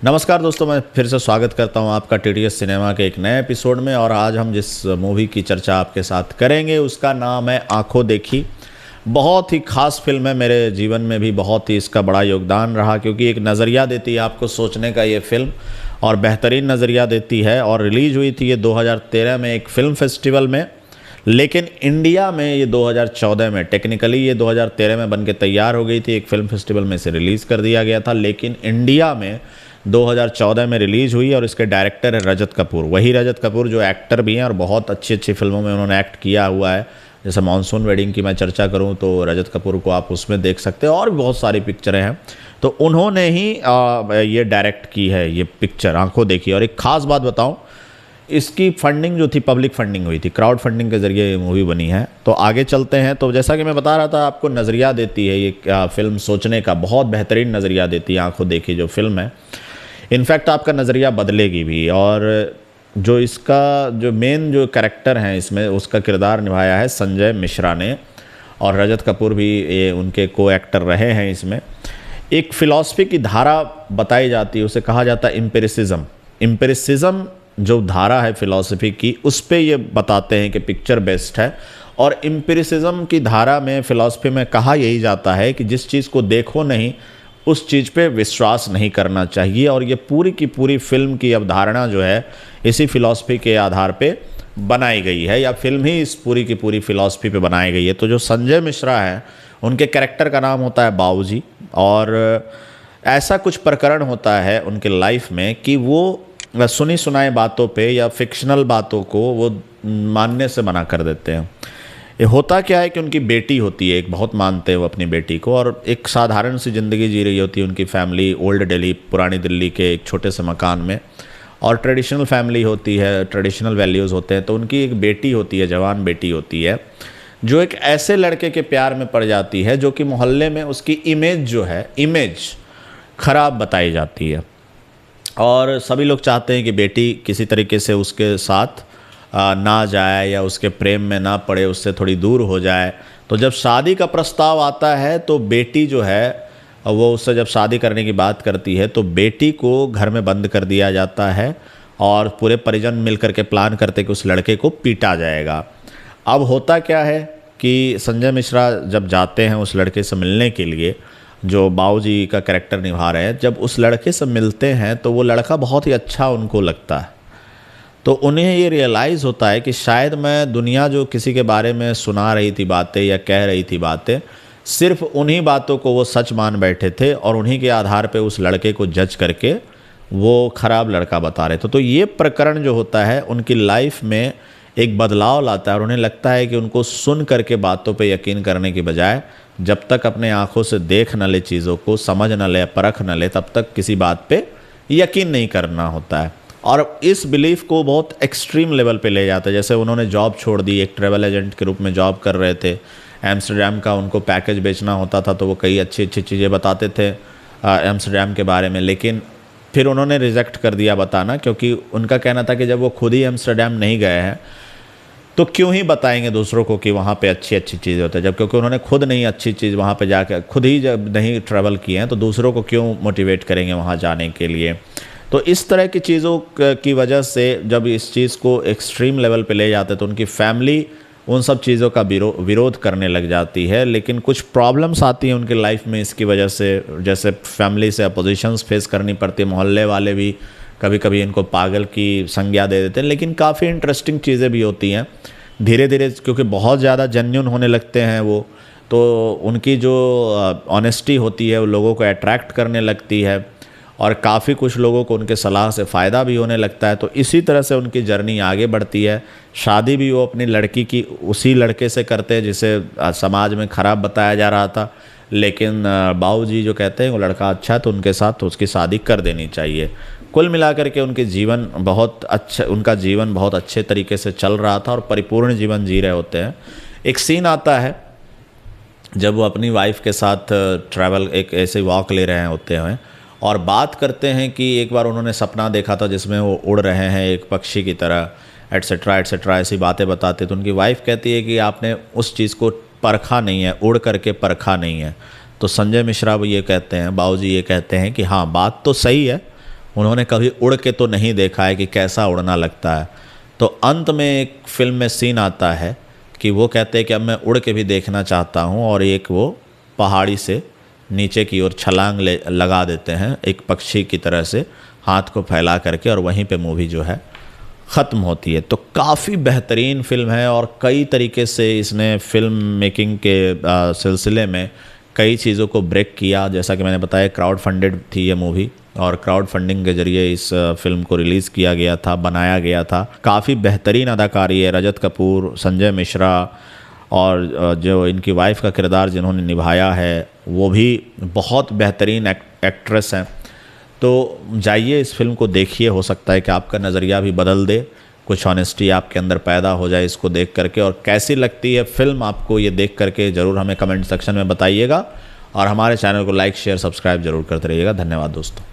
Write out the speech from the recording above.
नमस्कार दोस्तों, मैं फिर से स्वागत करता हूं आपका टीडीएस सिनेमा के एक नए एपिसोड में। और आज हम जिस मूवी की चर्चा आपके साथ करेंगे उसका नाम है आंखों देखी। बहुत ही ख़ास फिल्म है, मेरे जीवन में भी बहुत ही इसका बड़ा योगदान रहा, क्योंकि एक नज़रिया देती है आपको सोचने का ये फ़िल्म, और बेहतरीन नज़रिया देती है। और रिलीज़ हुई थी ये 2013 में एक फ़िल्म फेस्टिवल में, लेकिन इंडिया में ये 2014 में, टेक्निकली ये 2013 में बन के तैयार हो गई थी, एक फ़िल्म फेस्टिवल में से रिलीज़ कर दिया गया था, लेकिन इंडिया में 2014 में रिलीज़ हुई। और इसके डायरेक्टर है रजत कपूर, वही रजत कपूर जो एक्टर भी हैं और बहुत अच्छी अच्छी फिल्मों में उन्होंने एक्ट किया हुआ है। जैसे मानसून वेडिंग की मैं चर्चा करूं तो रजत कपूर को आप उसमें देख सकते हैं, और भी बहुत सारी पिक्चरें हैं। तो उन्होंने ही ये डायरेक्ट की है ये पिक्चर आंखों देखी। और एक ख़ास बात बताऊं, इसकी फंडिंग जो थी पब्लिक फंडिंग हुई थी, क्राउड फंडिंग के ज़रिए ये मूवी बनी है। तो आगे चलते हैं। तो जैसा कि मैं बता रहा था, आपको नज़रिया देती है ये फिल्म, सोचने का बहुत बेहतरीन नज़रिया देती है आंखों देखी जो फिल्म है। इनफैक्ट आपका नज़रिया बदलेगी भी। और जो इसका जो मेन जो कैरेक्टर हैं इसमें, उसका किरदार निभाया है संजय मिश्रा ने, और रजत कपूर भी ये उनके को एक्टर रहे हैं इसमें। एक फ़िलॉसफी की धारा बताई जाती है, उसे कहा जाता है एम्पिरिसिज्म। एम्पिरिसिज्म जो धारा है फ़िलॉसफी की, उस पे ये बताते हैं कि पिक्चर बेस्ट है। और एम्पिरिसिज्म की धारा में, फ़िलॉसफी में कहा यही जाता है कि जिस चीज़ को देखो नहीं उस चीज़ पे विश्वास नहीं करना चाहिए। और ये पूरी की पूरी फिल्म की अवधारणा जो है इसी फिलॉसफी के आधार पे बनाई गई है, या फिल्म ही इस पूरी की पूरी फिलॉसफी पे बनाई गई है। तो जो संजय मिश्रा हैं, उनके कैरेक्टर का नाम होता है बाबूजी। और ऐसा कुछ प्रकरण होता है उनके लाइफ में कि वो सुनी सुनाई बातों पे या फिक्शनल बातों को वो मानने से मना कर देते हैं। ये होता क्या है कि उनकी बेटी होती है, एक बहुत मानते हैं वो अपनी बेटी को, और एक साधारण सी ज़िंदगी जी रही होती है उनकी फैमिली ओल्ड दिल्ली, पुरानी दिल्ली के एक छोटे से मकान में। और ट्रेडिशनल फैमिली होती है, ट्रेडिशनल वैल्यूज़ होते हैं। तो उनकी एक बेटी होती है, जवान बेटी होती है, जो एक ऐसे लड़के के प्यार में पड़ जाती है जो कि मोहल्ले में उसकी इमेज जो है, इमेज ख़राब बताई जाती है। और सभी लोग चाहते हैं कि बेटी किसी तरीके से उसके साथ ना जाए या उसके प्रेम में ना पड़े, उससे थोड़ी दूर हो जाए। तो जब शादी का प्रस्ताव आता है तो बेटी जो है वो उससे जब शादी करने की बात करती है तो बेटी को घर में बंद कर दिया जाता है, और पूरे परिजन मिलकर के प्लान करते कि उस लड़के को पीटा जाएगा। अब होता क्या है कि संजय मिश्रा जब जाते हैं उस लड़के से मिलने के लिए, जो बाबूजी का कैरेक्टर निभा रहे हैं, जब उस लड़के से मिलते हैं तो वो लड़का बहुत ही अच्छा उनको लगता है। तो उन्हें ये रियलाइज़ होता है कि शायद मैं दुनिया जो किसी के बारे में सुना रही थी बातें या कह रही थी बातें, सिर्फ उन्हीं बातों को वो सच मान बैठे थे, और उन्हीं के आधार पे उस लड़के को जज करके वो ख़राब लड़का बता रहे थे। तो ये प्रकरण जो होता है उनकी लाइफ में एक बदलाव लाता है, और उन्हें लगता है कि उनको सुन करके बातों पे यकीन करने की बजाय, जब तक अपने आँखों से देख न ले चीज़ों को, समझ न ले, परख न ले, तब तक किसी बात पे यकीन नहीं करना होता है। और इस बिलीफ को बहुत एक्सट्रीम लेवल पे ले जाता है। जैसे उन्होंने जॉब छोड़ दी, एक ट्रैवल एजेंट के रूप में जॉब कर रहे थे, एम्स्टर्डम का उनको पैकेज बेचना होता था, तो वो कई अच्छी अच्छी चीज़ें बताते थे एम्स्टर्डम के बारे में, लेकिन फिर उन्होंने रिजेक्ट कर दिया बताना, क्योंकि उनका कहना था कि जब वो खुद ही एम्स्टर्डम नहीं गए हैं तो क्यों ही बताएंगे दूसरों को कि वहाँ पे अच्छी अच्छी चीज़ें होती है, जब क्योंकि उन्होंने खुद नहीं अच्छी चीज़ वहाँ पे जाकर खुद ही जब नहीं ट्रैवल किए हैं तो दूसरों को क्यों मोटिवेट करेंगे वहाँ जाने के लिए। तो इस तरह की चीज़ों की वजह से जब इस चीज़ को एक्सट्रीम लेवल पे ले जाते तो उनकी फैमिली उन सब चीज़ों का विरोध करने लग जाती है। लेकिन कुछ प्रॉब्लम्स आती हैं उनकी लाइफ में इसकी वजह से, जैसे फैमिली से अपोजिशंस फेस करनी पड़ती है, मोहल्ले वाले भी कभी कभी इनको पागल की संज्ञा दे देते हैं। लेकिन काफ़ी इंटरेस्टिंग चीज़ें भी होती हैं धीरे धीरे, क्योंकि बहुत ज़्यादा जेन्युइन होने लगते हैं वो, तो उनकी जो ऑनेस्टी होती है वो लोगों को अट्रैक्ट करने लगती है, और काफ़ी कुछ लोगों को उनके सलाह से फ़ायदा भी होने लगता है। तो इसी तरह से उनकी जर्नी आगे बढ़ती है। शादी भी वो अपनी लड़की की उसी लड़के से करते हैं जिसे समाज में ख़राब बताया जा रहा था, लेकिन बाबूजी जो कहते हैं वो लड़का अच्छा है तो उनके साथ तो उसकी शादी कर देनी चाहिए। कुल मिलाकर के उनका जीवन बहुत अच्छे तरीके से चल रहा था और परिपूर्ण जीवन जी रहे होते हैं। एक सीन आता है जब वो अपनी वाइफ के साथ ट्रैवल, एक ऐसे वॉक ले रहे होते हैं, और बात करते हैं कि एक बार उन्होंने सपना देखा था जिसमें वो उड़ रहे हैं एक पक्षी की तरह, एट्सेट्रा एट्सेट्रा, ऐसी बातें बताते। तो उनकी वाइफ कहती है कि आपने उस चीज़ को परखा नहीं है, उड़ करके परखा नहीं है। तो संजय मिश्रा ये कहते हैं, बाबूजी ये कहते हैं कि हाँ बात तो सही है, उन्होंने कभी उड़ के तो नहीं देखा है कि कैसा उड़ना लगता है। तो अंत में एक फ़िल्म में सीन आता है कि वो कहते हैं कि अब मैं उड़ के भी देखना चाहता हूँ, और एक वो पहाड़ी से नीचे की ओर छलांग लगा देते हैं एक पक्षी की तरह से, हाथ को फैला करके, और वहीं पे मूवी जो है ख़त्म होती है। तो काफ़ी बेहतरीन फ़िल्म है, और कई तरीके से इसने फ़िल्म मेकिंग के सिलसिले में कई चीज़ों को ब्रेक किया। जैसा कि मैंने बताया, क्राउड फंडेड थी ये मूवी, और क्राउड फंडिंग के ज़रिए इस फिल्म को रिलीज़ किया गया था, बनाया गया था। काफ़ी बेहतरीन अदाकारी है, रजत कपूर, संजय मिश्रा, और जो इनकी वाइफ का किरदार जिन्होंने निभाया है वो भी बहुत बेहतरीन एक्ट्रेस हैं। तो जाइए इस फिल्म को देखिए, हो सकता है कि आपका नज़रिया भी बदल दे, कुछ ऑनेस्टी आपके अंदर पैदा हो जाए इसको देख करके। और कैसी लगती है फिल्म आपको ये देख करके ज़रूर हमें कमेंट सेक्शन में बताइएगा, और हमारे चैनल को लाइक शेयर सब्सक्राइब जरूर करते रहिएगा। धन्यवाद दोस्तों।